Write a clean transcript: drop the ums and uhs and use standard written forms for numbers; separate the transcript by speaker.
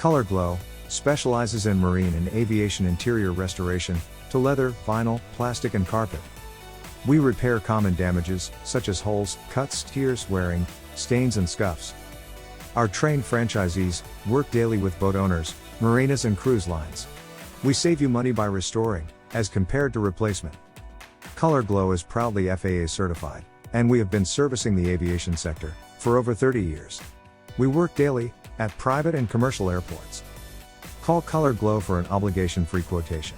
Speaker 1: Color Glo specializes in marine and aviation interior restoration, to leather, vinyl, plastic and carpet. We repair common damages, such as holes, cuts, tears, wearing, stains and scuffs. Our trained franchisees work daily with boat owners, marinas and cruise lines. We save you money by restoring, as compared to replacement. Color Glo is proudly FAA certified, and we have been servicing the aviation sector for over 30 years. We work daily at private and commercial airports. Call Color Glo for an obligation-free quotation.